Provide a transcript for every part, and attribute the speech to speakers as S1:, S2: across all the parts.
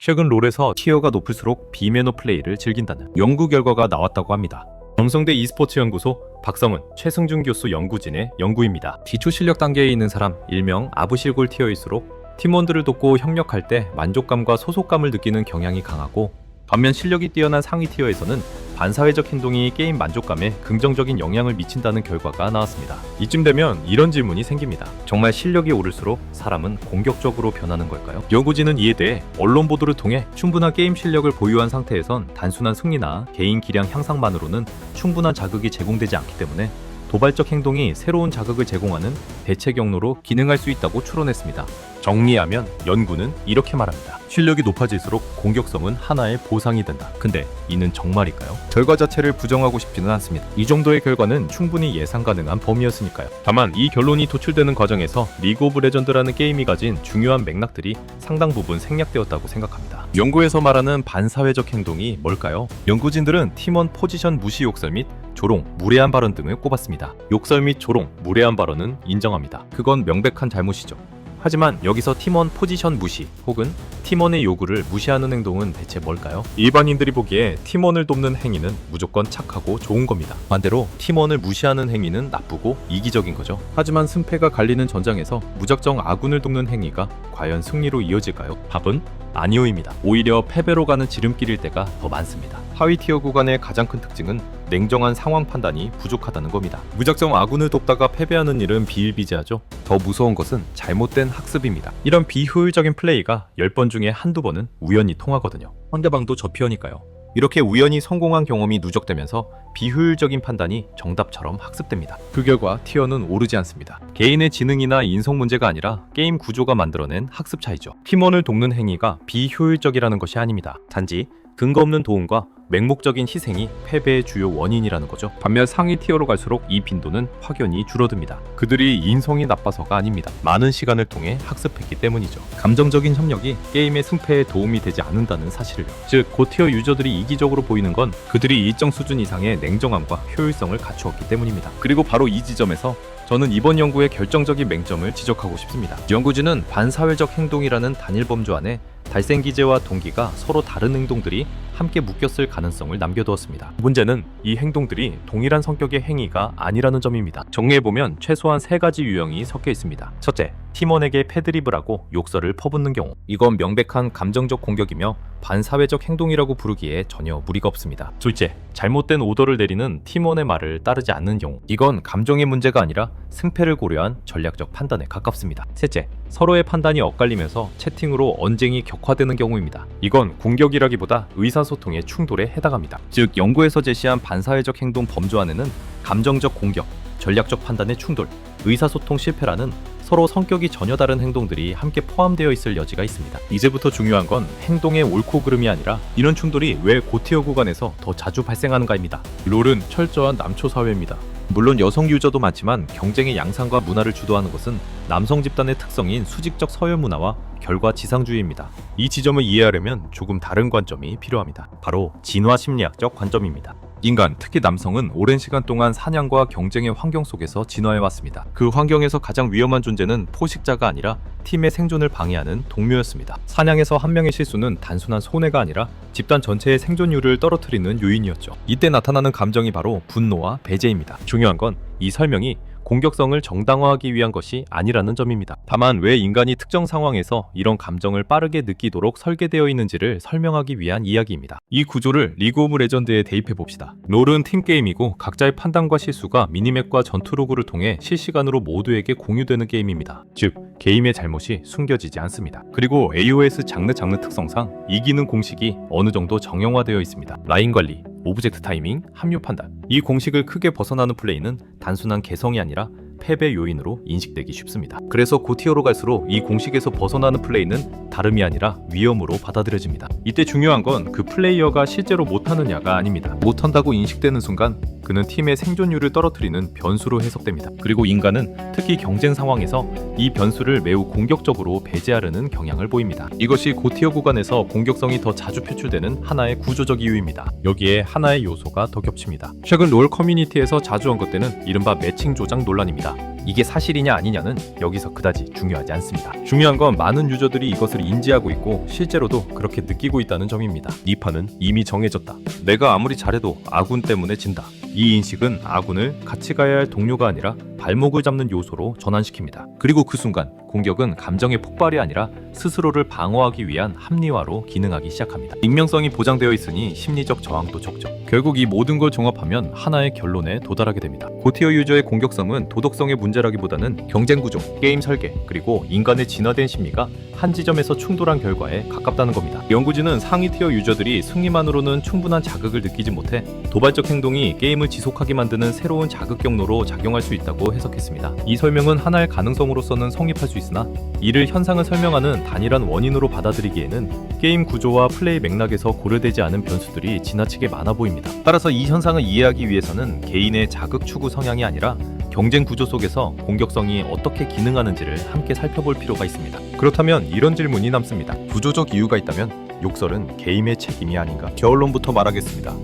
S1: 최근 롤에서 티어가 높을수록 비매너 플레이를 즐긴다는 연구 결과가 나왔다고 합니다. 점성대 e스포츠 연구소 박성은, 최승준 교수 연구진의 연구입니다. 기초 실력 단계에 있는 사람, 일명 아부실골 티어일수록 팀원들을 돕고 협력할 때 만족감과 소속감을 느끼는 경향이 강하고, 반면 실력이 뛰어난 상위 티어에서는 반사회적 행동이 게임 만족감에 긍정적인 영향을 미친다는 결과가 나왔습니다. 이쯤 되면 이런 질문이 생깁니다. 정말 실력이 오를수록 사람은 공격적으로 변하는 걸까요? 연구진은 이에 대해 언론 보도를 통해 충분한 게임 실력을 보유한 상태에선 단순한 승리나 개인 기량 향상만으로는 충분한 자극이 제공되지 않기 때문에 도발적 행동이 새로운 자극을 제공하는 대체 경로로 기능할 수 있다고 추론했습니다. 정리하면 연구는 이렇게 말합니다. 실력이 높아질수록 공격성은 하나의 보상이 된다. 근데 이는 정말일까요? 결과 자체를 부정하고 싶지는 않습니다. 이 정도의 결과는 충분히 예상 가능한 범위였으니까요. 다만 이 결론이 도출되는 과정에서 리그 오브 레전드라는 게임이 가진 중요한 맥락들이 상당 부분 생략되었다고 생각합니다. 연구에서 말하는 반사회적 행동이 뭘까요? 연구진들은 팀원 포지션 무시 욕설 및 조롱, 무례한 발언 등을 꼽았습니다. 욕설 및 조롱, 무례한 발언은 인정합니다. 그건 명백한 잘못이죠. 하지만 여기서 팀원 포지션 무시 혹은 팀원의 요구를 무시하는 행동은 대체 뭘까요? 일반인들이 보기에 팀원을 돕는 행위는 무조건 착하고 좋은 겁니다. 반대로 팀원을 무시하는 행위는 나쁘고 이기적인 거죠. 하지만 승패가 갈리는 전장에서 무작정 아군을 돕는 행위가 과연 승리로 이어질까요? 답은 아니오입니다. 오히려 패배로 가는 지름길일 때가 더 많습니다. 하위 티어 구간의 가장 큰 특징은 냉정한 상황 판단이 부족하다는 겁니다. 무작정 아군을 돕다가 패배하는 일은 비일비재하죠. 더 무서운 것은 잘못된 학습입니다. 이런 비효율적인 플레이가 10번 중에 한두 번은 우연히 통하거든요. 상대방도 저 피어니까요. 이렇게 우연히 성공한 경험이 누적되면서 비효율적인 판단이 정답처럼 학습됩니다. 그 결과 티어는 오르지 않습니다. 개인의 지능이나 인성 문제가 아니라 게임 구조가 만들어낸 학습 차이죠. 팀원을 돕는 행위가 비효율적이라는 것이 아닙니다. 단지 근거 없는 도움과 맹목적인 희생이 패배의 주요 원인이라는 거죠. 반면 상위 티어로 갈수록 이 빈도는 확연히 줄어듭니다. 그들이 인성이 나빠서가 아닙니다. 많은 시간을 통해 학습했기 때문이죠. 감정적인 협력이 게임의 승패에 도움이 되지 않는다는 사실을요. 즉, 고티어 유저들이 이기적으로 보이는 건 그들이 일정 수준 이상의 냉정함과 효율성을 갖추었기 때문입니다. 그리고 바로 이 지점에서 저는 이번 연구의 결정적인 맹점을 지적하고 싶습니다. 연구진은 반사회적 행동이라는 단일 범주 안에 달생 기제와 동기가 서로 다른 행동들이 함께 묶였을 가능성을 남겨두었습니다. 문제는 이 행동들이 동일한 성격의 행위가 아니라는 점입니다. 정리해보면 최소한 3가지 유형이 섞여 있습니다. 첫째, 팀원에게 패드립을 욕설을 퍼붓는 경우. 이건 명백한 감정적 공격이며 반사회적 행동이라고 부르기에 전혀 무리가 없습니다. 둘째, 잘못된 오더를 내리는 팀원의 말을 따르지 않는 경우. 이건 감정의 문제가 아니라 승패를 고려한 전략적 판단에 가깝습니다. 셋째, 서로의 판단이 엇갈리면서 채팅으로 언쟁이 격화되는 경우입니다. 이건 공격이라기보다 의사소통의 충돌에 해당합니다. 즉, 연구에서 제시한 반사회적 행동 범주 안에는 감정적 공격, 전략적 판단의 충돌, 의사소통 실패라는 서로 성격이 전혀 다른 행동들이 함께 포함되어 있을 여지가 있습니다. 이제부터 중요한 건 행동의 옳고 그름이 아니라 이런 충돌이 왜 고티어 구간에서 더 자주 발생하는가입니다. 롤은 철저한 남초 사회입니다. 물론 여성 유저도 많지만 경쟁의 양상과 문화를 주도하는 것은 남성 집단의 특성인 수직적 서열 문화와 결과 지상주의입니다. 이 지점을 이해하려면 조금 다른 관점이 필요합니다. 바로 진화 심리학적 관점입니다. 인간, 특히 남성은 오랜 시간 동안 사냥과 경쟁의 환경 속에서 진화해왔습니다. 그 환경에서 가장 위험한 존재는 포식자가 아니라 팀의 생존을 방해하는 동료였습니다. 사냥에서 한 명의 실수는 단순한 손해가 아니라 집단 전체의 생존율을 떨어뜨리는 요인이었죠. 이때 나타나는 감정이 바로 분노와 배제입니다. 중요한 건 이 설명이 공격성을 정당화하기 위한 것이 아니라는 점입니다. 다만 왜 인간이 특정 상황에서 이런 감정을 빠르게 느끼도록 설계되어 있는지를 설명하기 위한 이야기입니다. 이 구조를 리그 오브 레전드에 대입해봅시다. 롤은 팀게임이고 각자의 판단과 실수가 미니맵과 전투 로그를 통해 실시간으로 모두에게 공유되는 게임입니다. 즉, 게임의 잘못이 숨겨지지 않습니다. 그리고 AOS 장르 특성상 이기는 공식이 어느 정도 정형화되어 있습니다. 라인 관리, 오브젝트 타이밍, 합류 판단. 이 공식을 크게 벗어나는 플레이는 단순한 개성이 아니라 패배 요인으로 인식되기 쉽습니다. 그래서 고티어로 갈수록 이 공식에서 벗어나는 플레이는 다름이 아니라 위험으로 받아들여집니다. 이때 중요한 건 그 플레이어가 실제로 못하느냐가 아닙니다. 못한다고 인식되는 순간 그는 팀의 생존율을 떨어뜨리는 변수로 해석됩니다. 그리고 인간은 특히 경쟁 상황에서 이 변수를 매우 공격적으로 배제하려는 경향을 보입니다. 이것이 고티어 구간에서 공격성이 더 자주 표출되는 하나의 구조적 이유입니다. 여기에 하나의 요소가 더 겹칩니다. 최근 롤 커뮤니티에서 자주 언급되는 이른바 매칭 조작 논란입니다. 이게 사실이냐 아니냐는 여기서 그다지 중요하지 않습니다. 중요한 건 많은 유저들이 이것을 인지하고 있고 실제로도 그렇게 느끼고 있다는 점입니다. 네 판은 이미 정해졌다. 내가 아무리 잘해도 아군 때문에 진다. 이 인식은 아군을 같이 가야 할 동료가 아니라 발목을 잡는 요소로 전환시킵니다. 그리고 그 순간 공격은 감정의 폭발이 아니라 스스로를 방어하기 위한 합리화로 기능하기 시작합니다. 익명성이 보장되어 있으니 심리적 저항도 적죠. 결국 이 모든 걸 종합하면 하나의 결론에 도달하게 됩니다. 고티어 유저의 공격성은 도덕성의 문제라기보다는 경쟁 구조, 게임 설계, 그리고 인간의 진화된 심리가 한 지점에서 충돌한 결과에 가깝다는 겁니다. 연구진은 상위 티어 유저들이 승리만으로는 충분한 자극을 느끼지 못해 도발적 행동이 게임을 지속하게 만드는 새로운 자극 경로로 작용할 수 있다고 해석했습니다. 이 설명은 하나의 가능성으로서는 성립할 수 있으나 이를 현상을 설명하는 단일한 원인으로 받아들이기에는 게임 구조와 플레이 맥락에서 고려되지 않은 변수들이 지나치게 많아 보입니다. 따라서 이 현상을 이해하기 위해서는 개인의 자극 추구 성향이 아니라 경쟁 구조 속에서 공격성이 어떻게 기능하는지를 함께 살펴볼 필요가 있습니다. 그렇다면 이런 질문이 남습니다. 구조적 이유가 있다면 욕설은 게임의 책임이 아닌가? 결론부터 말하겠습니다.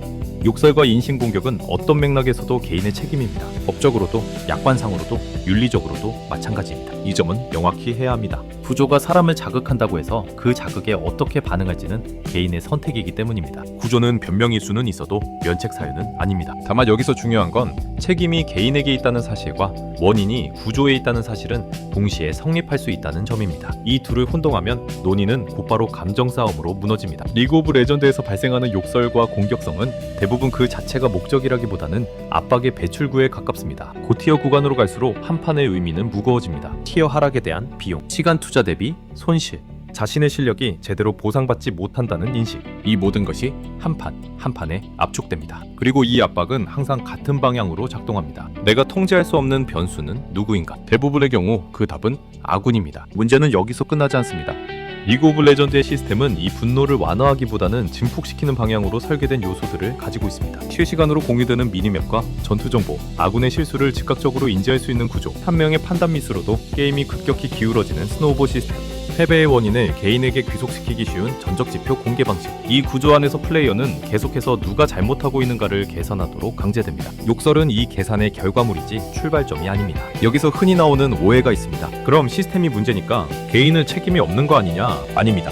S1: 욕설과 인신공격은 어떤 맥락에서도 개인의 책임입니다. 법적으로도 약관상으로도 윤리적으로도 마찬가지입니다. 이 점은 명확히 해야 합니다. 구조가 사람을 자극한다고 해서 그 자극에 어떻게 반응할지는 개인의 선택이기 때문입니다. 구조는 변명일 수는 있어도 면책 사유는 아닙니다. 다만 여기서 중요한 건 책임이 개인에게 있다는 사실과 원인이 구조에 있다는 사실은 동시에 성립할 수 있다는 점입니다. 이 둘을 혼동하면 논의는 곧바로 감정 싸움으로 무너집니다. 리그 오브 레전드에서 발생하는 욕설과 공격성은 대부분 그 자체가 목적이라기보다는 압박의 배출구에 가깝습니다. 고티어 구간으로 갈수록 한 판의 의미는 무거워집니다. 티어 하락에 대한 비용, 시간 투자 대비 손실, 자신의 실력이 제대로 보상받지 못한다는 인식, 이 모든 것이 한 판에 압축됩니다. 그리고 이 압박은 항상 같은 방향으로 작동합니다. 내가 통제할 수 없는 변수는 누구인가? 대부분의 경우 그 답은 아군입니다. 문제는 여기서 끝나지 않습니다. 리그 오브 레전드의 시스템은 이 분노를 완화하기보다는 증폭시키는 방향으로 설계된 요소들을 가지고 있습니다. 실시간으로 공유되는 미니맵과 전투 정보, 아군의 실수를 즉각적으로 인지할 수 있는 구조, 한 명의 판단 미스로도 게임이 급격히 기울어지는 스노우볼 시스템, 패배의 원인을 개인에게 귀속시키기 쉬운 전적지표 공개 방식. 이 구조 안에서 플레이어는 계속해서 누가 잘못하고 있는가를 계산하도록 강제됩니다. 욕설은 이 계산의 결과물이지 출발점이 아닙니다. 여기서 흔히 나오는 오해가 있습니다. 그럼 시스템이 문제니까 개인은 책임이 없는 거 아니냐? 아닙니다.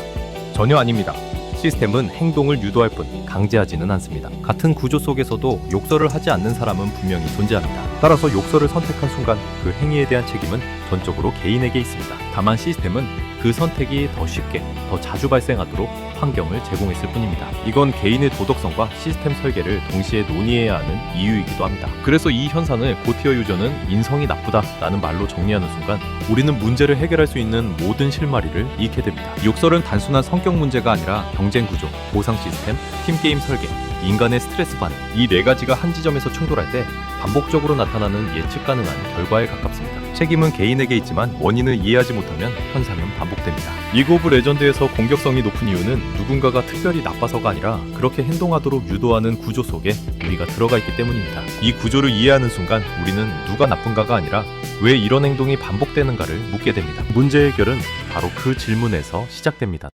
S1: 전혀 아닙니다. 시스템은 행동을 유도할 뿐 강제하지는 않습니다. 같은 구조 속에서도 욕설을 하지 않는 사람은 분명히 존재합니다. 따라서 욕설을 선택한 순간 그 행위에 대한 책임은 전적으로 개인에게 있습니다. 다만 시스템은 그 선택이 더 쉽게, 더 자주 발생하도록 환경을 제공했을 뿐입니다. 이건 개인의 도덕성과 시스템 설계를 동시에 논의해야 하는 이유이기도 합니다. 그래서 이 현상을 고티어 유저는 인성이 나쁘다라는 말로 정리하는 순간 우리는 문제를 해결할 수 있는 모든 실마리를 잃게 됩니다. 욕설은 단순한 성격 문제가 아니라 경쟁 구조, 보상 시스템, 팀게임 설계, 인간의 스트레스 반응, 이 네 가지가 한 지점에서 충돌할 때 반복적으로 나타나는 예측 가능한 결과에 가깝습니다. 책임은 개인에게 있지만 원인을 이해하지 못하면 현상은 반복됩니다. 리그 오브 레전드에서 공격성이 높은 이유는 누군가가 특별히 나빠서가 아니라 그렇게 행동하도록 유도하는 구조 속에 우리가 들어가 있기 때문입니다. 이 구조를 이해하는 순간 우리는 누가 나쁜가가 아니라 왜 이런 행동이 반복되는가를 묻게 됩니다. 문제 해결은 바로 그 질문에서 시작됩니다.